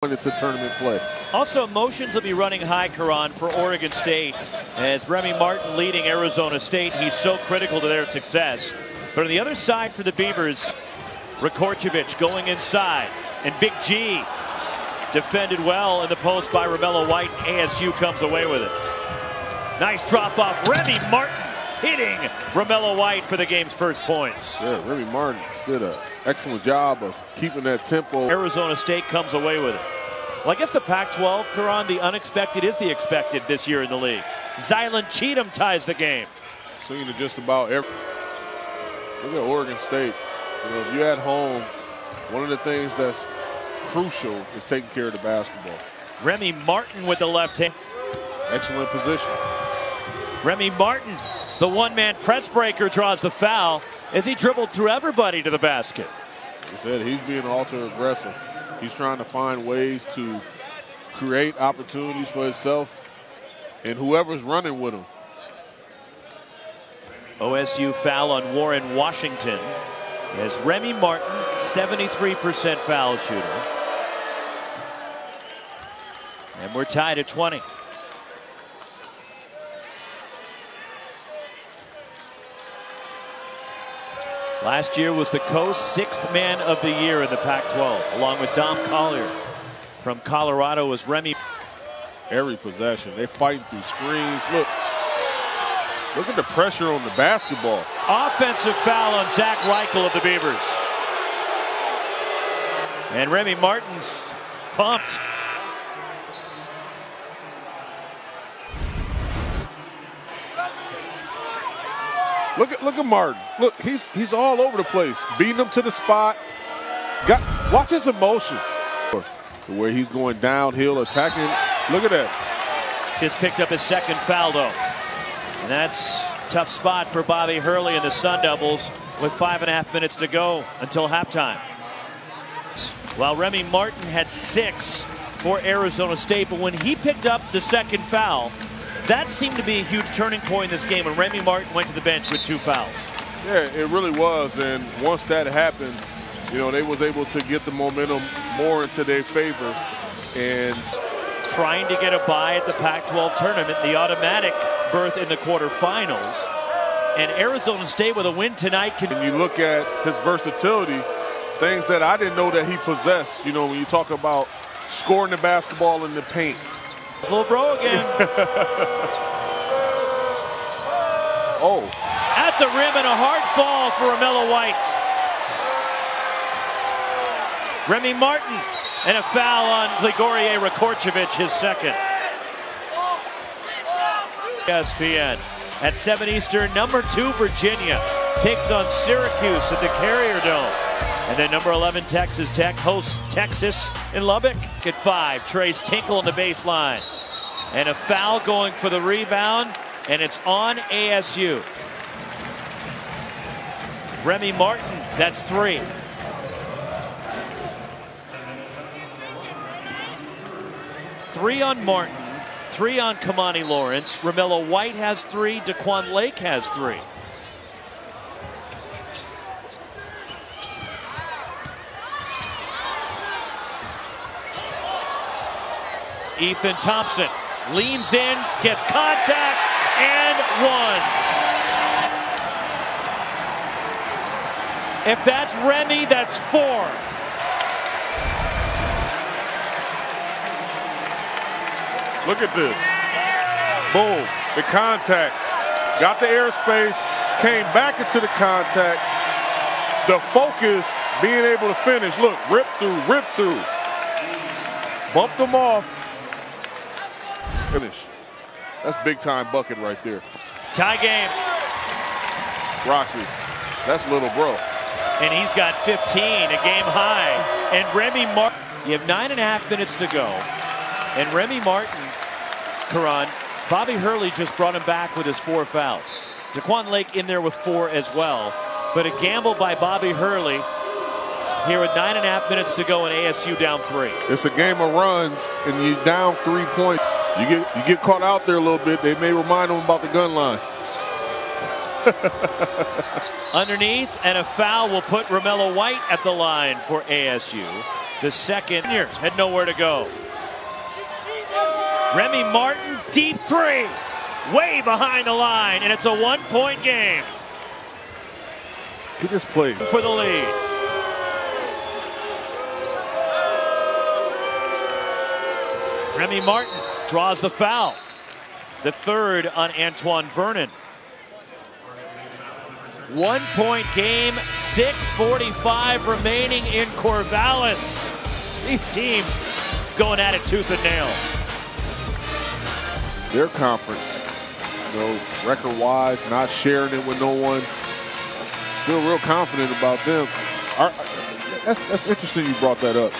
into tournament play. Also, emotions will be running high, Karan, for Oregon State. As Remy Martin leading Arizona State, he's so critical to their success. But on the other side for the Beavers, Rakorcevic going inside. And Big G defended well in the post by Romello White. ASU comes away with it. Nice drop off. Remy Martin hitting Romello White for the game's first points. Yeah, Remy Martin did an excellent job of keeping that tempo. Arizona State comes away with it. Well, I guess the Pac-12, Karan, the unexpected is the expected this year in the league. Zylan Cheatham ties the game. Seen it just about every. Look at Oregon State. You know, if you're at home, one of the things that's crucial is taking care of the basketball. Remy Martin with the left hand. Excellent position. Remy Martin, the one-man press breaker, draws the foul as he dribbled through everybody to the basket. Like I said, he's being ultra aggressive. He's trying to find ways to create opportunities for himself and whoever's running with him. OSU foul on Warren Washington as Remy Martin, 73% foul shooter. And we're tied at 20. Last year was the Coast sixth man of the year in the Pac-12, along with Dom Collier. From Colorado was Remy. Every possession, they fighting through screens. Look at the pressure on the basketball. Offensive foul on Zach Reichel of the Beavers. And Remy Martin's pumped. Look at Martin. Look, he's all over the place, beating him to the spot. Watch his emotions. Where he's going downhill, attacking. Look at that. Just picked up his second foul, though. And that's a tough spot for Bobby Hurley and the Sun Devils with 5.5 minutes to go until halftime. While Remy Martin had 6 for Arizona State, but when he picked up the second foul, that seemed to be a huge turning point in this game when Remy Martin went to the bench with 2 fouls. Yeah, it really was. And once that happened, you know, they was able to get the momentum more into their favor. And trying to get a bye at the Pac-12 tournament, the automatic berth in the quarterfinals. And Arizona State with a win tonight. And you look at his versatility, things that I didn't know that he possessed. You know, when you talk about scoring the basketball in the paint. Little bro again. Oh. At the rim and a hard fall for Romello White. Remy Martin and a foul on Grigoriy Rakorcevic, his second. ESPN at 7 Eastern, number 2 Virginia takes on Syracuse at the Carrier Dome. And then number 11 Texas Tech hosts Texas in Lubbock. At 5, Trace Tinkle on the baseline. And a foul going for the rebound, and it's on ASU. Remy Martin, that's 3. Three on Martin, 3 on Kamani Lawrence. Romello White has 3, Daquan Lake has 3. Ethan Thompson leans in, gets contact, and 1. If that's Remy, that's 4. Look at this. Boom. The contact. Got the airspace. Came back into the contact. The focus, being able to finish. Look, rip through. Bumped them off. Finish. That's big time bucket right there. Tie game. Roxy. That's little bro. And he's got 15, a game high. And Remy Martin, you have 9.5 minutes to go. And Remy Martin, Karan, Bobby Hurley just brought him back with his 4 fouls. Daquan Lake in there with 4 as well. But a gamble by Bobby Hurley here with 9.5 minutes to go and ASU down 3. It's a game of runs and you down 3 points. You get caught out there a little bit. They may remind them about the gun line. Underneath, and a foul will put Romello White at the line for ASU. The second had nowhere to go. Remy Martin, deep three, way behind the line, and it's a one-point game. He just played for the lead. Remy Martin draws the foul. The third on Antoine Vernon. 1-point game, 6:45 remaining in Corvallis. These teams going at it tooth and nail. Their conference, record-wise, not sharing it with no one. Feel real confident about them. That's interesting you brought that up.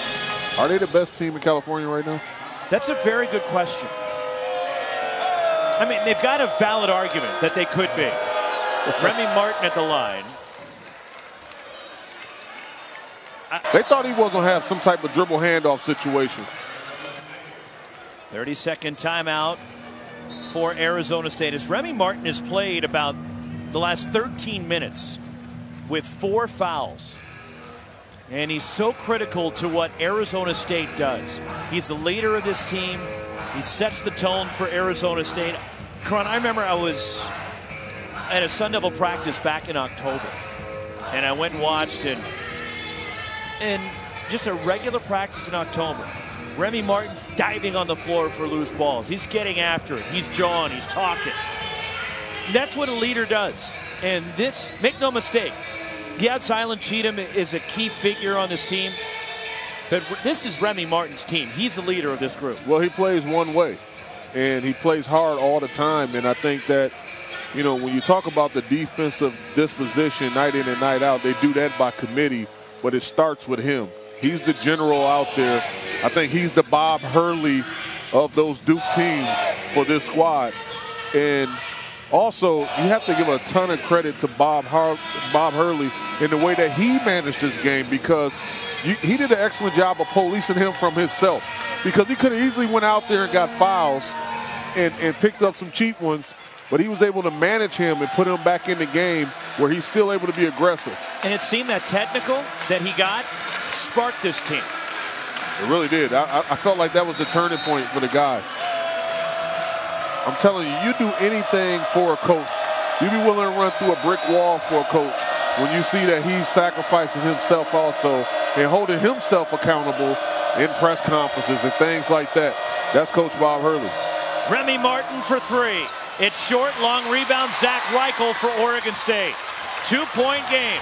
Are they the best team in California right now? That's a very good question. I mean, they've got a valid argument that they could be. Remy Martin at the line. They thought he was going to have some type of dribble handoff situation. 30-second timeout for Arizona State. As Remy Martin has played about the last 13 minutes with 4 fouls. And he's so critical to what Arizona State does. He's the leader of this team. He sets the tone for Arizona State. Karan, I remember I was at a Sun Devil practice back in October. And I went and watched, and just a regular practice in October. Remy Martin's diving on the floor for loose balls. He's getting after it. He's jawing. He's talking. That's what a leader does. And this, make no mistake, Silent Cheatham is a key figure on this team. But this is Remy Martin's team. He's the leader of this group. Well, he plays one way, and he plays hard all the time. And I think that, when you talk about the defensive disposition night in and night out, they do that by committee, but it starts with him. He's the general out there. I think he's the Bob Hurley of those Duke teams for this squad. And also, you have to give a ton of credit to Bob Hurley in the way that he managed this game, because he did an excellent job of policing him from himself, because he could have easily went out there and got fouls and picked up some cheap ones, but he was able to manage him and put him back in the game where he's still able to be aggressive. And it seemed that technical that he got sparked this team. It really did. I felt like that was the turning point for the guys. I'm telling you, you do anything for a coach. You'd be willing to run through a brick wall for a coach when you see that he's sacrificing himself also and holding himself accountable in press conferences and things like that. That's Coach Bob Hurley. Remy Martin for 3. It's short, long rebound. Zach Reichel for Oregon State. 2-point game.